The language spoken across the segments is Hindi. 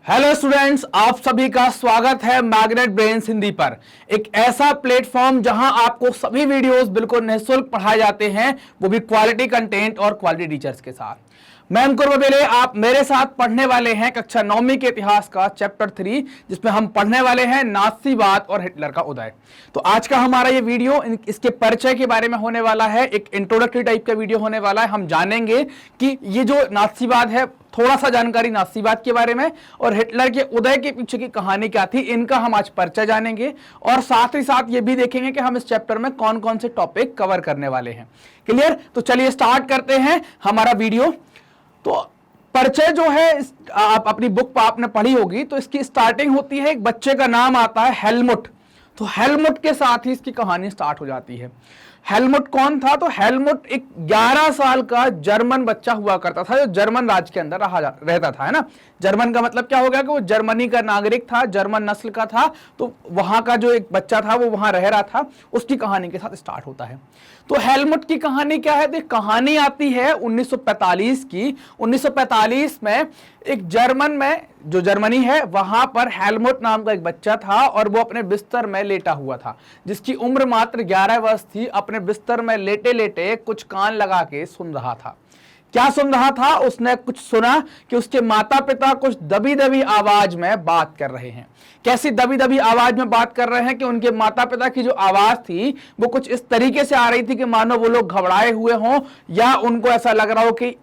हेलो स्टूडेंट्स, आप सभी का स्वागत है मैग्नेट ब्रेन्स हिंदी पर। एक ऐसा प्लेटफॉर्म जहां आपको सभी वीडियोस बिल्कुल निःशुल्क पढ़ाए जाते हैं, वो भी क्वालिटी कंटेंट और क्वालिटी टीचर्स के साथ। मैं अंकुर बबेले, आप मेरे साथ पढ़ने वाले हैं कक्षा 9वीं के इतिहास का चैप्टर 3, जिसमें हम पढ़ने वाले हैं नाथसीवाद और हिटलर का उदय। तो आज का हमारा ये वीडियो इसके परिचय के बारे में होने वाला है, एक इंट्रोडक्टरी टाइप का वीडियो होने वाला है। हम जानेंगे कि ये जो नाथसीवाद है, थोड़ा सा जानकारी नाथसीवाद के बारे में और हिटलर के उदय के पीछे की कहानी क्या थी, इनका हम आज परिचय जानेंगे। और साथ ही साथ ये भी देखेंगे कि हम इस चैप्टर में कौन कौन से टॉपिक कवर करने वाले हैं। क्लियर? तो चलिए स्टार्ट करते हैं हमारा वीडियो। तो परिचय जो है आप अपनी बुक पर आपने पढ़ी होगी, तो इसकी स्टार्टिंग होती है, एक बच्चे का नाम आता है हेलमुट। तो हेलमुट के साथ ही इसकी कहानी स्टार्ट हो जाती है। हेलमुट कौन था? तो हेलमुट एक 11 साल का जर्मन बच्चा हुआ करता था, जो जर्मन राज्य के अंदर रहता था, है ना। जर्मन का मतलब क्या हो गया कि वो जर्मनी का नागरिक था, जर्मन नस्ल का था। तो वहां का जो एक बच्चा था वो वहां रह रहा था, उसकी कहानी के साथ स्टार्ट होता है। तो हेलमुट की कहानी क्या है? तो कहानी आती है 1945 की। 1945 में एक जर्मन में, जो जर्मनी है, वहां पर हेलमुट नाम का एक बच्चा था और वो अपने बिस्तर में लेटा हुआ था, जिसकी उम्र मात्र 11 वर्ष थी। अपने बिस्तर में लेटे लेटे कुछ कान लगा के सुन रहा था। क्या सुन रहा था? उसने कुछ सुना कि उसके माता पिता कुछ दबी दबी आवाज में बात कर रहे हैं। कैसी दबी दबी आवाज में बात कर रहे हैं कि उनके माता पिता की जो आवाज थी वो कुछ इस तरीके से आ रही थी कि मानो वो लोग घबराए हुए हों, या उनको ऐसा लग रहा हो कि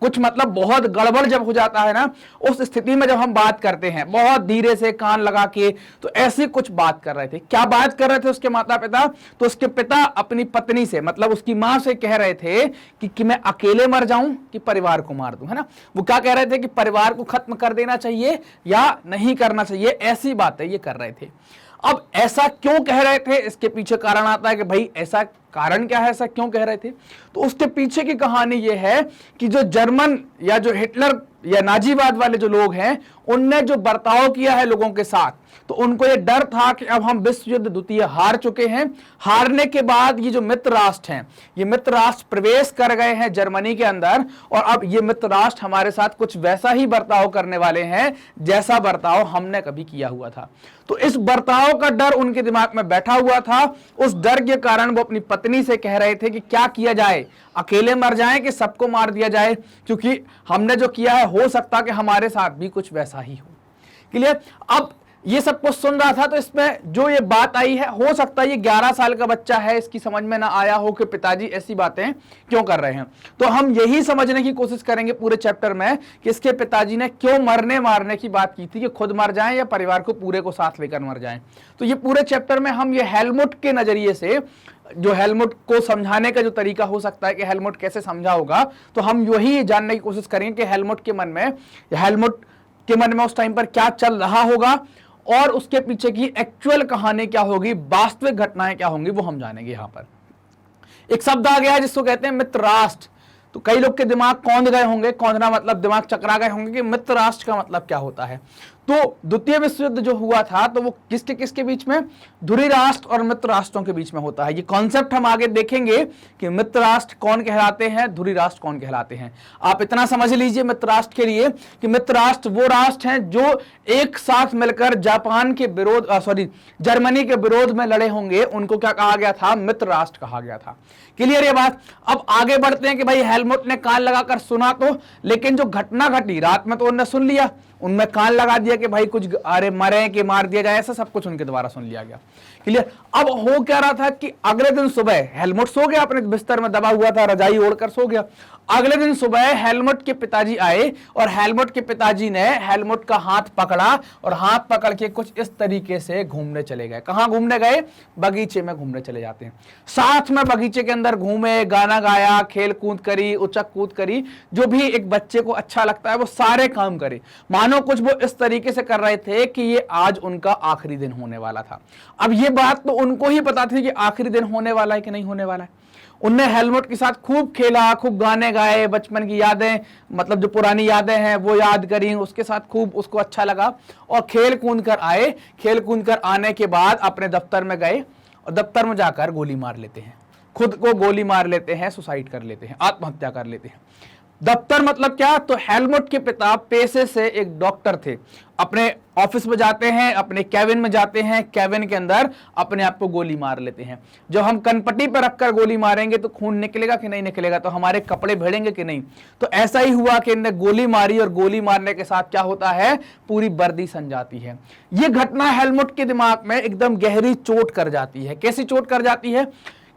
कुछ, मतलब बहुत गड़बड़ जब हो जाता है ना, उस स्थिति में जब हम बात करते हैं बहुत धीरे से कान लगा के, तो ऐसी कुछ बात कर रहे थे। क्या बात कर रहे थे उसके माता पिता? तो उसके पिता अपनी पत्नी से, मतलब उसकी मां से कह रहे थे कि मैं अकेले मर जाऊं कि परिवार को मार दूं, है ना। वो क्या कह रहे थे कि परिवार को खत्म कर देना चाहिए या नहीं करना चाहिए, ऐसी बातें ये कर रहे थे। अब ऐसा क्यों कह रहे थे, इसके पीछे कारण आता है कि भाई ऐसा कारण क्या है, ऐसा क्यों कह रहे थे। तो उसके पीछे की कहानी यह है कि जो जर्मन या जो हिटलर या नाजीवाद वाले जो लोग हैं, उनने जो बर्ताव किया है लोगों के साथ, तो उनको ये डर था कि अब हम विश्व युद्ध द्वितीय हार चुके हैं। हारने के बाद ये जो मित्र राष्ट्र हैं, ये मित्र राष्ट्र प्रवेश कर गए हैं जर्मनी के अंदर, और अब ये मित्र राष्ट्र हमारे साथ कुछ वैसा ही बर्ताव करने वाले हैं जैसा बर्ताव हमने कभी किया हुआ था। तो इस बर्ताव का डर उनके दिमाग में बैठा हुआ था। उस डर के कारण वो अपनी पत्नी से कह रहे थे कि क्या किया जाए, अकेले मर जाएं कि सबको मार दिया जाए, क्योंकि हमने जो किया है हो सकता कि हमारे साथ भी कुछ वैसा ही हो। क्लियर? अब ये सब कुछ सुन रहा था, तो इसमें जो ये बात आई है, हो सकता है ये 11 साल का बच्चा है, इसकी समझ में ना आया हो कि पिताजी ऐसी बातें क्यों कर रहे हैं। तो हम यही समझने की कोशिश करेंगे पूरे चैप्टर में कि इसके पिताजी ने क्यों मरने मारने की बात की थी, कि खुद मर जाएं या परिवार को पूरे को साथ लेकर मर जाएं। तो ये पूरे चैप्टर में हम ये हेलमुट के नजरिए से, जो हेलमुट को समझाने का जो तरीका हो सकता है कि हेलमुट कैसे समझा होगा, तो हम यही जानने की कोशिश करेंगे कि हेलमुट के मन में उस टाइम पर क्या चल रहा होगा, और उसके पीछे की एक्चुअल कहानी क्या होगी, वास्तविक घटनाएं क्या होंगी, वो हम जानेंगे। यहां पर एक शब्द आ गया है जिसको कहते हैं मित्र राष्ट्र। तो कई लोग के दिमाग कौंध गए होंगे, कौंधना मतलब दिमाग चकरा गए होंगे कि मित्र राष्ट्र का मतलब क्या होता है। तो द्वितीय विश्व युद्ध जो हुआ था, तो वो किसके किसके बीच में? ध्रुवी राष्ट्र और मित्र राष्ट्रों के बीच में होता है। ये कॉन्सेप्ट हम आगे देखेंगे कि मित्र राष्ट्र कौन कहलाते हैं, ध्रुवी राष्ट्र कौन कहलाते हैं। आप इतना समझ लीजिए मित्र राष्ट्र के लिए कि मित्र राष्ट्र वो राष्ट्र हैं जो एक साथ मिलकर जापान के विरोध, जर्मनी के विरोध में लड़े होंगे, उनको क्या कहा गया था? मित्र राष्ट्र कहा गया था। क्लियर ये बात? अब आगे बढ़ते हैं कि भाई हेलमुट ने कान लगाकर सुना तो, लेकिन जो घटना घटी रात में तो उन्होंने सुन लिया, उनमें कान लगा दिया कि भाई कुछ अरे मरे कि मार दिया जाए, ऐसा सब कुछ उनके द्वारा सुन लिया गया। क्लियर? अब हो क्या रहा था कि अगले दिन सुबह हेलमुट सो गया, अपने बिस्तर में दबा हुआ था, रजाई ओढ़कर सो गया। अगले दिन सुबह हेलमुट के पिताजी आए और हेलमुट के पिताजी ने हेलमुट का हाथ पकड़ा और हाथ पकड़ के कुछ इस तरीके से घूमने चले गए। कहां घूमने गए? बगीचे में घूमने चले जाते हैं। साथ में बगीचे के अंदर घूमे, गाना गाया, खेल कूद करी, उचक कूद करी, जो भी एक बच्चे को अच्छा लगता है वो सारे काम करे। मानो कुछ वो इस तरीके से कर रहे थे कि ये आज उनका आखिरी दिन होने वाला था। अब ये बात तो उनको ही पता थी कि आखिरी दिन होने वाला है कि नहीं होने वाला है। उनने हेलमुट के साथ खूब खेला, खूब गाने गाए, बचपन की यादें, मतलब जो पुरानी यादें हैं वो याद करी, उसके साथ खूब उसको अच्छा लगा और खेल कूद कर आए। खेल कूद कर आने के बाद अपने दफ्तर में गए और दफ्तर में जाकर गोली मार लेते हैं, खुद को गोली मार लेते हैं, सुसाइड कर लेते हैं, आत्महत्या कर लेते हैं। दफ्तर मतलब क्या? तो हेलमुट के पिता पेशे से एक डॉक्टर थे। अपने ऑफिस में जाते हैं, अपने कैबिन में जाते हैं, कैबिन के अंदर अपने आप को गोली मार लेते हैं। जब हम कनपट्टी पर रखकर गोली मारेंगे तो खून निकलेगा कि नहीं निकलेगा, तो हमारे कपड़े भिड़ेंगे कि नहीं। तो ऐसा ही हुआ कि इनने गोली मारी और गोली मारने के साथ क्या होता है, पूरी वर्दी सन जाती है। यह घटना हेलमुट के दिमाग में एकदम गहरी चोट कर जाती है। कैसी चोट कर जाती है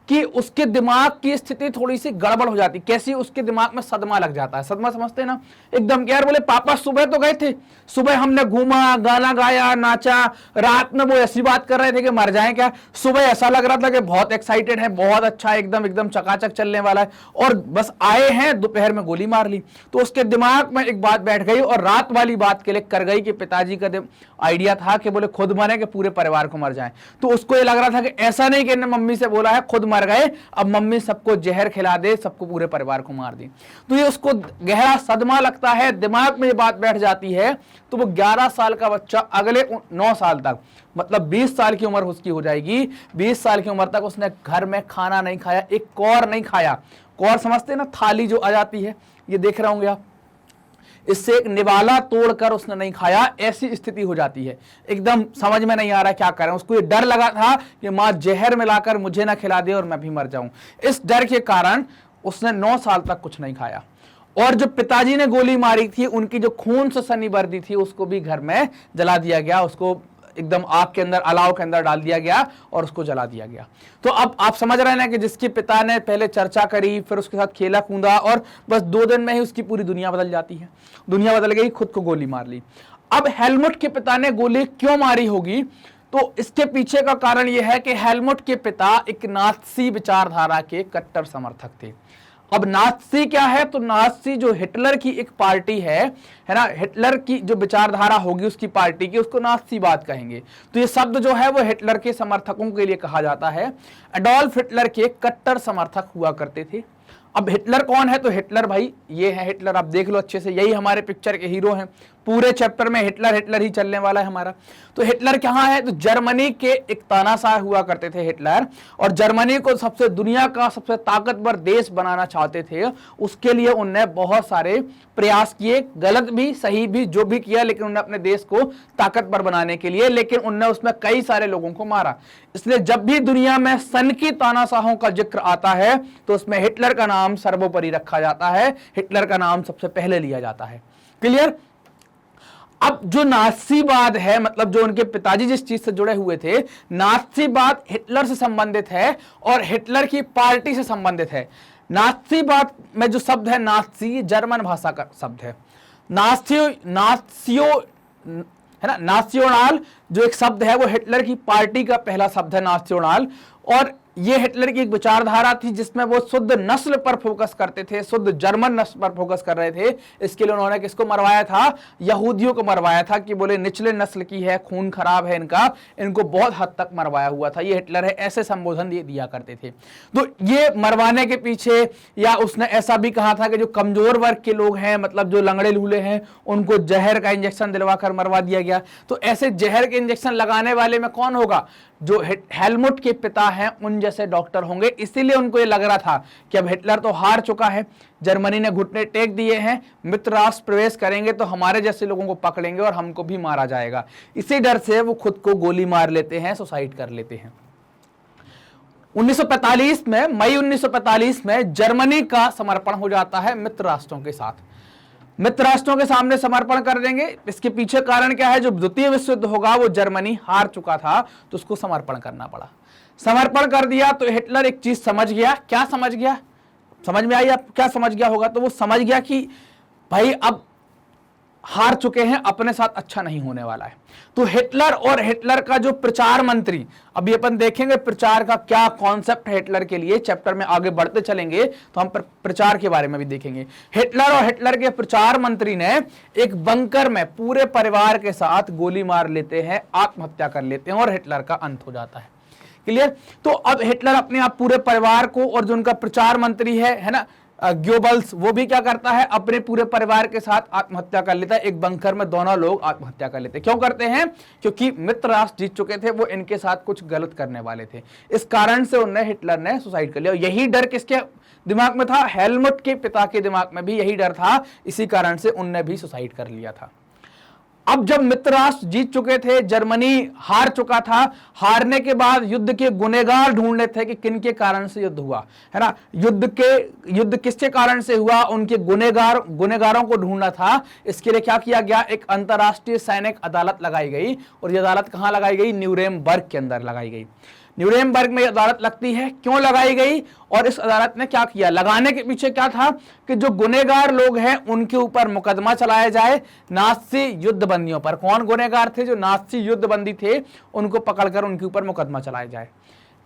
कि उसके दिमाग की स्थिति थोड़ी सी गड़बड़ हो जाती। कैसी? उसके दिमाग में सदमा लग जाता है। सदमा समझते हैं ना? एकदम यार बोले पापा सुबह तो गए थे, सुबह हमने घूमा, गाना गाया, नाचा, रात में वो ऐसी बात कर रहे थे कि मर जाएं क्या। सुबह ऐसा लग रहा था कि बहुत एक्साइटेड है, बहुत अच्छा, एकदम एकदम चकाचक चलने वाला है, और बस आए हैं, दोपहर में गोली मार ली। तो उसके दिमाग में एक बात बैठ गई और रात वाली बात के लिए कर गई कि पिताजी का आइडिया था कि बोले खुद मरे कि पूरे परिवार को मर जाए। तो उसको ये लग रहा था कि ऐसा नहीं कि इन्होंने मम्मी से बोला है खुद मर गए, अब मम्मी सबको जहर खिला दे, सबको पूरे परिवार को मार दे। तो ये उसको गहरा सदमा लगता है, दिमाग में ये बात बैठ जाती है। तो वो 11 साल का बच्चा अगले 9 साल तक, मतलब 20 साल की उम्र उसकी हो जाएगी, 20 साल की उम्र तक उसने घर में खाना नहीं खाया, एक कौर नहीं खाया। कौर समझते ना, थाली जो आ जाती है, ये देख रहे होंगे आप, इससे एक निवाला तोड़कर उसने नहीं खाया। ऐसी स्थिति हो जाती है, एकदम समझ में नहीं आ रहा क्या करें। उसको ये डर लगा था कि मां जहर मिलाकर मुझे ना खिला दे और मैं भी मर जाऊं। इस डर के कारण उसने 9 साल तक कुछ नहीं खाया। और जो पिताजी ने गोली मारी थी, उनकी जो खून से सनी वर्दी थी, उसको भी घर में जला दिया गया। उसको एकदम आग के अंदर, अलाव के अंदर डाल दिया गया और उसको जला दिया गया। तो अब आप समझ रहे हैं ना कि जिसके पिता ने पहले चर्चा करी, फिर उसके साथ खेला कूदा, और बस 2 दिन में ही उसकी पूरी दुनिया बदल जाती है। दुनिया बदल गई, खुद को गोली मार ली। अब हेलमुट के पिता ने गोली क्यों मारी होगी? तो इसके पीछे का कारण यह है कि हेलमुट के पिता एक नात्सी विचारधारा के कट्टर समर्थक थे। अब नात्सी क्या है? तो नात्सी जो हिटलर की एक पार्टी है ना, हिटलर की जो विचारधारा होगी उसकी पार्टी की, उसको नात्सीवाद कहेंगे। तो ये शब्द जो है वो हिटलर के समर्थकों के लिए कहा जाता है। एडोल्फ हिटलर के कट्टर समर्थक हुआ करते थे। अब हिटलर कौन है? तो हिटलर भाई ये है हिटलर, आप देख लो अच्छे से, यही हमारे पिक्चर के हीरो हैं। पूरे चैप्टर में हिटलर हिटलर ही चलने वाला है हमारा। तो हिटलर कहाँ है? तो जर्मनी के एक तानाशाह हुआ करते थे हिटलर, और जर्मनी को सबसे दुनिया का सबसे ताकतवर देश बनाना चाहते थे। उसके लिए उनने बहुत सारे प्रयास किए, गलत भी सही भी जो भी किया, लेकिन उन्होंने अपने देश को ताकतवर बनाने के लिए, लेकिन उनने उसमें कई सारे लोगों को मारा। इसलिए जब भी दुनिया में सन की तानाशाहों का जिक्र आता है तो उसमें हिटलर का नाम सर्वोपरि रखा जाता है, हिटलर का नाम सबसे पहले लिया जाता है। क्लियर? अब जो नात्सीवाद है, मतलब जो उनके पिताजी जिस चीज से जुड़े हुए थे, नात्सीवाद हिटलर से संबंधित है और हिटलर की पार्टी से संबंधित है। नात्सीवाद में जो शब्द है नात्सी, जर्मन भाषा का शब्द है। नात्सियो है ना, नात्सियोनाल जो एक शब्द है वो हिटलर की पार्टी का पहला शब्द है, नात्सियोनाल। और ये हिटलर की एक विचारधारा थी जिसमें वो शुद्ध नस्ल पर फोकस करते थे, शुद्ध जर्मन नस्ल पर फोकस कर रहे थे। इसके लिए उन्होंने किसको मरवाया था? यहूदियों को मरवाया था कि बोले निचले नस्ल की है, खून खराब है इनका, इनको बहुत हद तक मरवाया हुआ था, ये हिटलर है, ऐसे संबोधन दिया करते थे। तो ये मरवाने के पीछे, या उसने ऐसा भी कहा था कि जो कमजोर वर्ग के लोग हैं, मतलब जो लंगड़े लूले हैं, उनको जहर का इंजेक्शन दिलवा कर मरवा दिया गया। तो ऐसे जहर के इंजेक्शन लगाने वाले में कौन होगा? जो हेलमुट के पिता हैं उन जैसे डॉक्टर होंगे। इसीलिए उनको ये लग रहा था कि अब हिटलर तो हार चुका है, जर्मनी ने घुटने टेक दिए हैं, मित्र राष्ट्र प्रवेश करेंगे तो हमारे जैसे लोगों को पकड़ेंगे और हमको भी मारा जाएगा। इसी डर से वो खुद को गोली मार लेते हैं, सुसाइड कर लेते हैं। 1945 में, मई 1945 में जर्मनी का समर्पण हो जाता है मित्र राष्ट्रों के साथ। मित्र राष्ट्रों के सामने समर्पण कर देंगे। इसके पीछे कारण क्या है? जो द्वितीय विश्व युद्ध होगा वो जर्मनी हार चुका था, तो उसको समर्पण करना पड़ा। समर्पण कर दिया तो हिटलर एक चीज समझ गया। क्या समझ गया? समझ में आई आपको क्या समझ गया होगा? तो वो समझ गया कि भाई अब हार चुके हैं, अपने साथ अच्छा नहीं होने वाला है। तो हिटलर और हिटलर का जो प्रचार मंत्री, अभी अपन देखेंगे प्रचार का क्या कॉन्सेप्ट है हिटलर के लिए, चैप्टर में आगे बढ़ते चलेंगे तो हम प्रचार के बारे में भी देखेंगे। हिटलर और हिटलर के प्रचार मंत्री ने एक बंकर में पूरे परिवार के साथ गोली मार लेते हैं, आत्महत्या कर लेते हैं और हिटलर का अंत हो जाता है। क्लियर? तो अब हिटलर अपने आप पूरे परिवार को, और जो उनका प्रचार मंत्री है ना, गोबल्स, वो भी क्या करता है, अपने पूरे परिवार के साथ आत्महत्या कर लेता है। एक बंकर में दोनों लोग आत्महत्या कर लेते हैं। क्यों करते हैं? क्योंकि मित्र राष्ट्र जीत चुके थे, वो इनके साथ कुछ गलत करने वाले थे। इस कारण से उन्हें, हिटलर ने सुसाइड कर लिया। और यही डर किसके दिमाग में था? हेलमुट के पिता के दिमाग में भी यही डर था, इसी कारण से उनने भी सुसाइड कर लिया था। अब जब मित्र राष्ट्र जीत चुके थे, जर्मनी हार चुका था, हारने के बाद युद्ध के गुनहगार ढूंढने थे कि किन के कारण से युद्ध हुआ, है ना। युद्ध किसके कारण से हुआ, उनके गुनहगारों को ढूंढना था। इसके लिए क्या किया गया? एक अंतरराष्ट्रीय सैनिक अदालत लगाई गई। और यह अदालत कहां लगाई गई? न्यूरेमबर्ग के अंदर लगाई गई। न्यूरेमबर्ग में अदालत लगती है। क्यों लगाई गई? और इस अदालत ने क्या किया? लगाने के पीछे क्या था कि जो गुनहगार लोग हैं उनके ऊपर मुकदमा चलाया जाए नाज़ी युद्धबंदियों पर। कौन गुनहगार थे? जो नाज़ी युद्धबंदी थे, उनको पकड़कर उनके ऊपर मुकदमा चलाया जाए।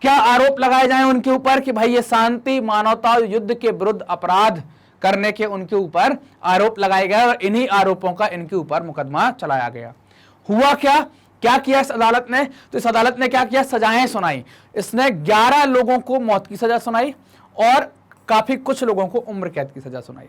क्या आरोप लगाए जाए उनके ऊपर? कि भाई ये शांति, मानवता, युद्ध के विरुद्ध अपराध करने के उनके ऊपर आरोप लगाए गए। और इन्हीं आरोपों का इनके ऊपर मुकदमा चलाया गया। हुआ क्या किया इस अदालत ने? तो इस अदालत ने क्या किया? सजाएं सुनाई। इसने 11 लोगों को मौत की सजा सुनाई और काफी कुछ लोगों को उम्र कैद की सजा सुनाई।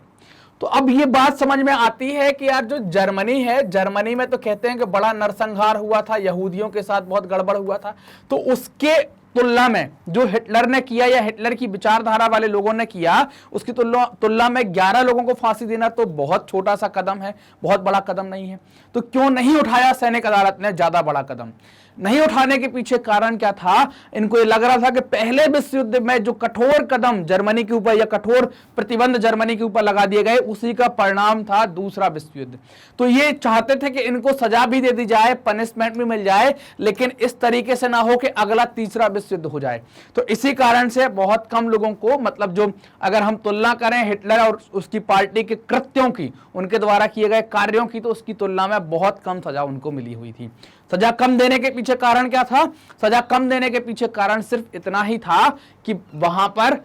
तो अब ये बात समझ में आती है कि यार जो जर्मनी है, जर्मनी में तो कहते हैं कि बड़ा नरसंहार हुआ था, यहूदियों के साथ बहुत गड़बड़ हुआ था। तो उसके तुलना में जो हिटलर ने किया या हिटलर की विचारधारा वाले लोगों ने किया, उसकी तुलना में 11 लोगों को फांसी देना तो बहुत छोटा सा कदम है, बहुत बड़ा कदम नहीं है। तो क्यों नहीं उठाया सैनिक अदालत ने ज्यादा बड़ा कदम? नहीं उठाने के पीछे कारण क्या था? इनको ये लग रहा था कि पहले विश्व युद्ध में जो कठोर कदम जर्मनी के ऊपर या कठोर प्रतिबंध जर्मनी के ऊपर लगा दिए गए, उसी का परिणाम था दूसरा विश्व युद्ध। तो ये चाहते थे कि इनको सजा भी दे दी जाए, पनिशमेंट भी मिल जाए, लेकिन इस तरीके से ना हो कि अगला तीसरा विश्व युद्ध हो जाए। तो इसी कारण से बहुत कम लोगों को, मतलब जो अगर हम तुलना करें हिटलर और उसकी पार्टी के कृत्यों की, उनके द्वारा किए गए कार्यों की, तो उसकी तुलना में बहुत कम सजा उनको मिली हुई थी। सजा कम देने के पीछे कारण क्या था? सजा कम देने के पीछे कारण सिर्फ इतना ही था कि वहां पर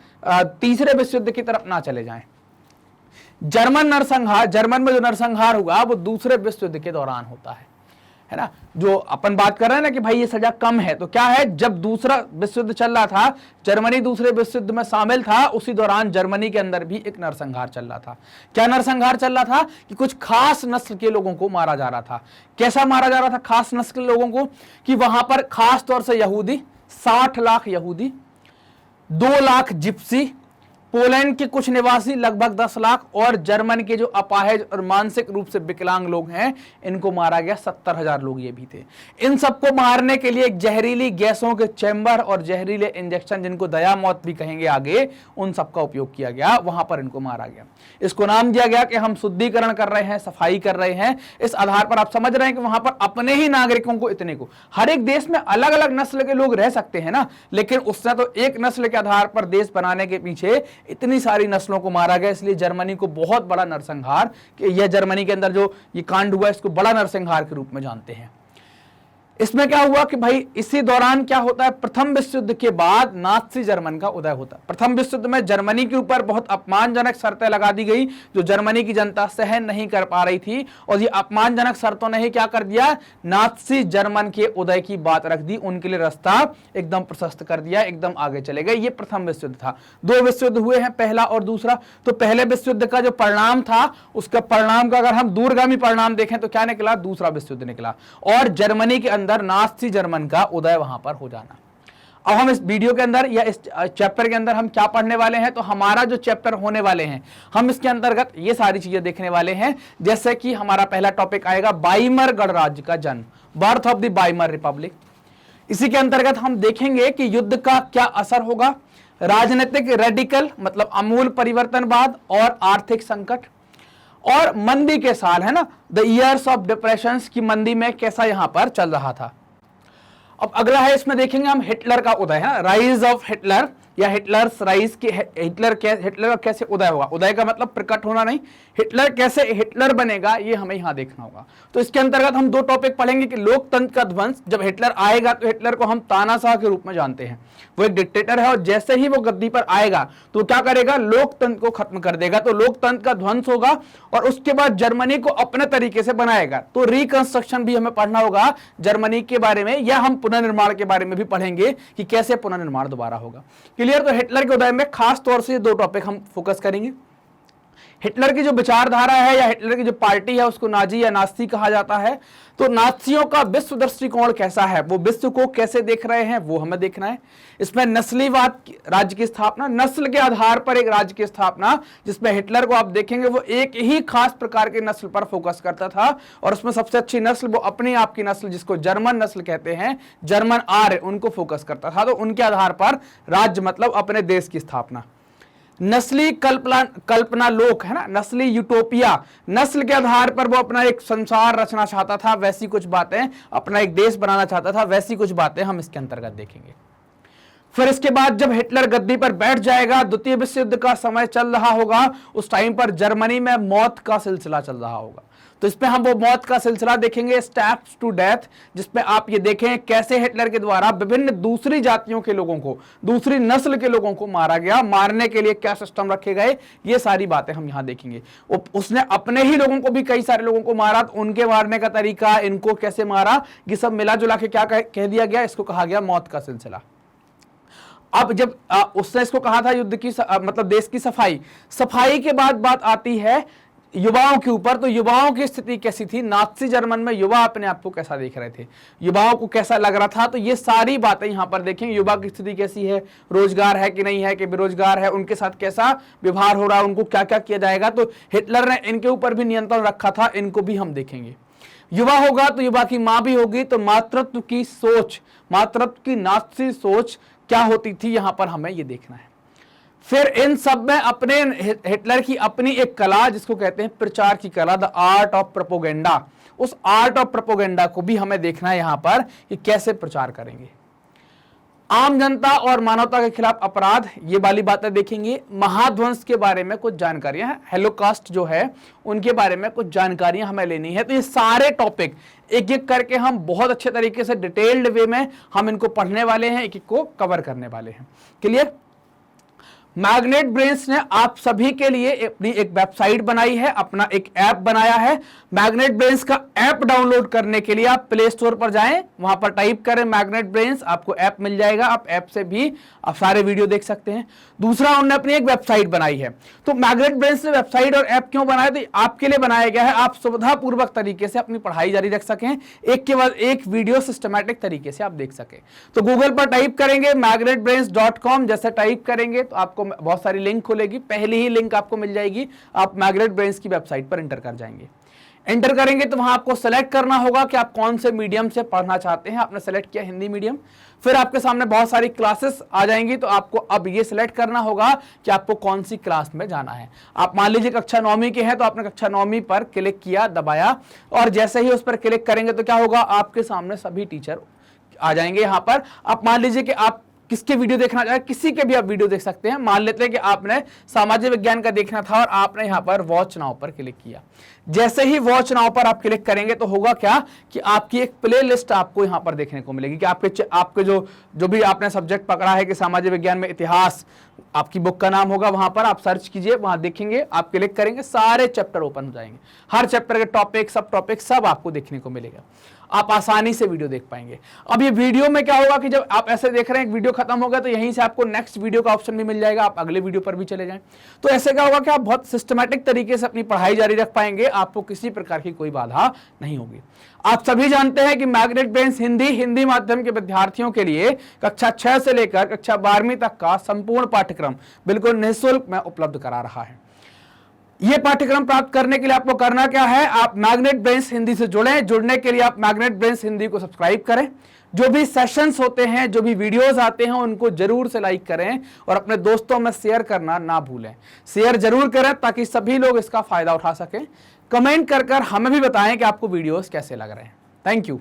तीसरे विश्व युद्ध की तरफ ना चले जाएं। जर्मन में जो नरसंहार हुआ वो दूसरे विश्व युद्ध के दौरान होता है ना। जो अपन बात कर रहे हैं ना कि भाई ये सजा कम है, तो क्या है, जब दूसरा विश्व युद्ध चल रहा था, जर्मनी दूसरे विश्व युद्ध में शामिल था, उसी दौरान जर्मनी के अंदर भी एक नरसंहार चल रहा था। क्या नरसंहार चल रहा था? कि कुछ खास नस्ल के लोगों को मारा जा रहा था। कैसा मारा जा रहा था खास नस्ल के लोगों को? कि वहां पर खास तौर से यहूदी, 60 लाख यहूदी, 2 लाख जिप्सी, पोलैंड के कुछ निवासी लगभग 10 लाख, और जर्मन के जो अपाहिज और मानसिक रूप से विकलांग लोग हैं, इनको मारा गया। 70,000 लोग ये भी थे। इन सबको मारने के लिए जहरीली गैसों के चैम्बर और जहरीले इंजेक्शन, जिनको दया मौत भी कहेंगे आगे, उन सबका उपयोग किया गया। वहां पर इनको मारा गया। इसको नाम दिया गया कि हम शुद्धिकरण कर रहे हैं, सफाई कर रहे हैं। इस आधार पर आप समझ रहे हैं कि वहां पर अपने ही नागरिकों को, इतने को, हर एक देश में अलग अलग नस्ल के लोग रह सकते हैं ना, लेकिन उसने तो एक नस्ल के आधार पर देश बनाने के पीछे इतनी सारी नस्लों को मारा गया। इसलिए जर्मनी को बहुत बड़ा नरसंहार, कि यह जर्मनी के अंदर जो ये कांड हुआ, इसको बड़ा नरसंहार के रूप में जानते हैं। इसमें क्या हुआ कि भाई इसी दौरान क्या होता है, प्रथम विश्व युद्ध के बाद नाज़ी जर्मन का उदय होता है। प्रथम विश्व युद्ध में जर्मनी के ऊपर बहुत अपमानजनक शर्तें लगा दी गई, जो जर्मनी की जनता सहन नहीं कर पा रही थी। और ये अपमानजनक शर्तों ने ही क्या कर दिया, नाज़ी जर्मन के उदय की बात रख दी, उनके लिए रास्ता एकदम प्रशस्त कर दिया, एकदम आगे चले गए। ये प्रथम विश्व युद्ध था। 2 विश्व युद्ध हुए हैं, पहला और दूसरा। तो पहले विश्व युद्ध का जो परिणाम था, उसका परिणाम का अगर हम दूरगामी परिणाम देखें तो क्या निकला, दूसरा विश्व युद्ध निकला, और जर्मनी के अंदर नाज़ी जर्मन का उदय वहां पर हो जाना। अब हम इस वीडियो के अंदर या इस चैप्टर के अंदर हम क्या पढ़ने वाले हैं, तो हमारा जो चैप्टर होने वाले हैं, हम इसके अंतर्गत ये सारी चीजें देखने वाले हैं। जैसे कि हमारा पहला टॉपिक आएगा वाइमर गणराज्य का जन्म, birth of the Weimar Republic. इसी के अंतर्गत हम देखेंगे कि युद्ध का क्या असर होगा, राजनीतिक रेडिकल मतलब अमूल परिवर्तनवाद और आर्थिक संकट, और मंदी के साल, है ना, द ईयर्स ऑफ डिप्रेशन की मंदी में कैसा यहां पर चल रहा था। अब अगला है, इसमें देखेंगे हम हिटलर का उदय, है राइज ऑफ हिटलर या हिटलर्स राइज की, हिटलर का कैसे उदय होगा। उदय का मतलब प्रकट होना नहीं, हिटलर कैसे हिटलर बनेगा, ये हमें यहां देखना होगा। तो इसके अंतर्गत हम 2 टॉपिक पढ़ेंगे कि लोकतंत्र का ध्वंस। जब हिटलर आएगा तो हिटलर को हम तानाशाह के रूप में जानते हैं, वो एक डिक्टेटर है, और जैसे ही वो गद्दी पर आएगा तो क्या करेगा, लोकतंत्र को खत्म कर देगा। तो लोकतंत्र का ध्वंस होगा, और उसके बाद जर्मनी को अपने तरीके से बनाएगा। तो रिकंस्ट्रक्शन भी हमें पढ़ना होगा जर्मनी के बारे में, या हम पुनर्निर्माण के बारे में भी पढ़ेंगे कि कैसे पुनर्निर्माण दोबारा होगा। क्लियर। तो हिटलर के उदय में खास तौर से 2 टॉपिक हम फोकस करेंगे। हिटलर की जो विचारधारा है या हिटलर की जो पार्टी है उसको नाजी या नास्ती कहा जाता है। तो नाजियों का विश्व दृष्टिकोण कैसा है, वो विश्व को कैसे देख रहे हैं, वो हमें देखना है। इसमें नस्लीवाद राज्य की स्थापना, नस्ल के आधार पर एक राज्य की स्थापना, जिसमें हिटलर को आप देखेंगे वो एक ही खास प्रकार के नस्ल पर फोकस करता था और उसमें सबसे अच्छी नस्ल वो अपनी आप की नस्ल जिसको जर्मन नस्ल कहते हैं, जर्मन आर्य, उनको फोकस करता था। तो उनके आधार पर राज्य मतलब अपने देश की स्थापना। नस्ली कल्पना लोक है ना, नस्ली यूटोपिया, नस्ल के आधार पर वो अपना एक संसार रचना चाहता था, वैसी कुछ बातें, अपना एक देश बनाना चाहता था, वैसी कुछ बातें हम इसके अंतर्गत देखेंगे। फिर इसके बाद जब हिटलर गद्दी पर बैठ जाएगा, द्वितीय विश्व युद्ध का समय चल रहा होगा, उस टाइम पर जर्मनी में मौत का सिलसिला चल रहा होगा। तो इसमें हम वो मौत का सिलसिला देखेंगे, स्टेप्स टू डेथ, जिसमें आप ये देखें कैसे हिटलर के द्वारा विभिन्न दूसरी जातियों के लोगों को, दूसरी नस्ल के लोगों को मारा गया, मारने के लिए क्या सिस्टम रखे गए, ये सारी बातें हम यहां देखेंगे। उसने अपने ही लोगों को भी कई सारे लोगों को मारा, तो उनके मारने का तरीका, इनको कैसे मारा, ये सब मिला जुला के क्या कह दिया गया, इसको कहा गया मौत का सिलसिला। अब जब उसने इसको कहा था युद्ध की मतलब देश की सफाई के बाद बात आती है युवाओं के ऊपर। तो युवाओं की स्थिति कैसी थी, नाज़ी जर्मन में युवा अपने आप को कैसा देख रहे थे, युवाओं को कैसा लग रहा था, तो ये सारी बातें यहां पर देखेंगे। युवा की स्थिति कैसी है, रोजगार है कि नहीं है, कि बेरोजगार है, उनके साथ कैसा व्यवहार हो रहा है, उनको क्या क्या किया जाएगा। तो हिटलर ने इनके ऊपर भी नियंत्रण रखा था, इनको भी हम देखेंगे। युवा होगा तो युवा की मां भी होगी, तो मातृत्व की सोच, मातृत्व की नाज़ी सोच क्या होती थी, यहां पर हमें ये देखना है। फिर इन सब में अपने हिटलर की अपनी एक कला, जिसको कहते हैं प्रचार की कला, द आर्ट ऑफ प्रोपोगेंडा, उस आर्ट ऑफ प्रोपोगेंडा को भी हमें देखना है यहां पर कि कैसे प्रचार करेंगे। आम जनता और मानवता के खिलाफ अपराध, ये वाली बातें देखेंगे। महाध्वंस के बारे में कुछ जानकारियां, हेलोकास्ट जो है उनके बारे में कुछ जानकारियां हमें लेनी है। तो ये सारे टॉपिक एक एक करके हम बहुत अच्छे तरीके से डिटेल्ड वे में हम इनको पढ़ने वाले हैं, एक एक को कवर करने वाले हैं। क्लियर? मैग्नेट ब्रेन्स ने आप सभी के लिए अपनी एक वेबसाइट बनाई है, अपना एक ऐप बनाया है। मैग्नेट ब्रेन्स का ऐप डाउनलोड करने के लिए आप प्ले स्टोर पर जाएं, वहां पर टाइप करें मैग्नेट ब्रेन्स, आपको ऐप मिल जाएगा। आप ऐप से भी आप सारे वीडियो देख सकते हैं। दूसरा, उन्होंने अपनी एक वेबसाइट बनाई है। तो मैग्नेट ब्रेन्स ने वेबसाइट और ऐप क्यों बनाया, तो आपके लिए बनाया गया है, आप सुविधापूर्वक तरीके से अपनी पढ़ाई जारी रख सकें, एक के बाद एक वीडियो सिस्टमैटिक तरीके से आप देख सकें। तो गूगल पर टाइप करेंगे magnetbrains.com, जैसे टाइप करेंगे तो आपको बहुत सारी लिंक खुलेगी, पहली ही लिंक आपको मिल जाएगी, आप मैग्नेट ब्रेन्स की वेबसाइट पर एंटर कर जाएंगे। एंटर करेंगे तो वहां आपको सेलेक्ट करना होगा कि आप कौन से मीडियम से पढ़ना चाहते हैं। आपने सेलेक्ट किया हिंदी मीडियम, फिर आपके सामने बहुत सारी क्लासेस आ जाएंगी, तो आपको अब ये सिलेक्ट करना होगा कि आपको कौन सी क्लास में जाना है। आप मान लीजिए कक्षा 9वीं के हैं, तो आपने कक्षा 9वीं पर क्लिक किया, दबाया, और जैसे ही उस पर क्लिक करेंगे तो क्या होगा, आपके सामने सभी टीचर आ जाएंगे। यहां पर आप मान लीजिए कि आप किसके वीडियो देखना चाहे, किसी के भी आप वीडियो देख सकते हैं। मान लेते हैं कि आपने सामाजिक विज्ञान का देखना था और आपने यहां पर वॉच नाउ पर क्लिक किया। जैसे ही वॉच नाउ पर आप क्लिक करेंगे तो होगा क्या कि आपकी एक प्ले लिस्ट आपको यहां पर देखने को मिलेगी कि आपके जो भी आपने सब्जेक्ट पकड़ा है कि सामाजिक विज्ञान में इतिहास, आपकी बुक का नाम होगा, वहां पर आप सर्च कीजिए, वहां देखेंगे, आप क्लिक करेंगे, सारे चैप्टर ओपन हो जाएंगे। हर चैप्टर के टॉपिक, सब टॉपिक सब आपको देखने को मिलेगा, आप आसानी से वीडियो देख पाएंगे। अब ये वीडियो में क्या होगा कि जब आप ऐसे देख रहे हैं, वीडियो खत्म हो गया तो यहीं से आपको नेक्स्ट वीडियो का ऑप्शन भी मिल जाएगा, आप अगले वीडियो पर भी चले जाएं। तो ऐसे क्या होगा कि आप बहुत सिस्टमैटिक तरीके से अपनी पढ़ाई जारी रख पाएंगे, आपको किसी प्रकार की कोई बाधा नहीं होगी। आप सभी जानते हैं कि मैग्नेट ब्रेन्स हिंदी माध्यम के विद्यार्थियों के लिए कक्षा 6 से लेकर कक्षा 12वीं तक का संपूर्ण पाठ्यक्रम बिल्कुल निःशुल्क में उपलब्ध करा रहा है। ये पाठ्यक्रम प्राप्त करने के लिए आपको करना क्या है, आप मैग्नेट ब्रेन्स हिंदी से जुड़ने के लिए आप मैग्नेट ब्रेन्स हिंदी को सब्सक्राइब करें। जो भी सेशंस होते हैं, जो भी वीडियोस आते हैं, उनको जरूर से लाइक करें और अपने दोस्तों में शेयर करना ना भूलें। शेयर जरूर करें ताकि सभी लोग इसका फायदा उठा सकें। कमेंट कर हमें भी बताएं कि आपको वीडियोस कैसे लग रहे हैं। Thank you.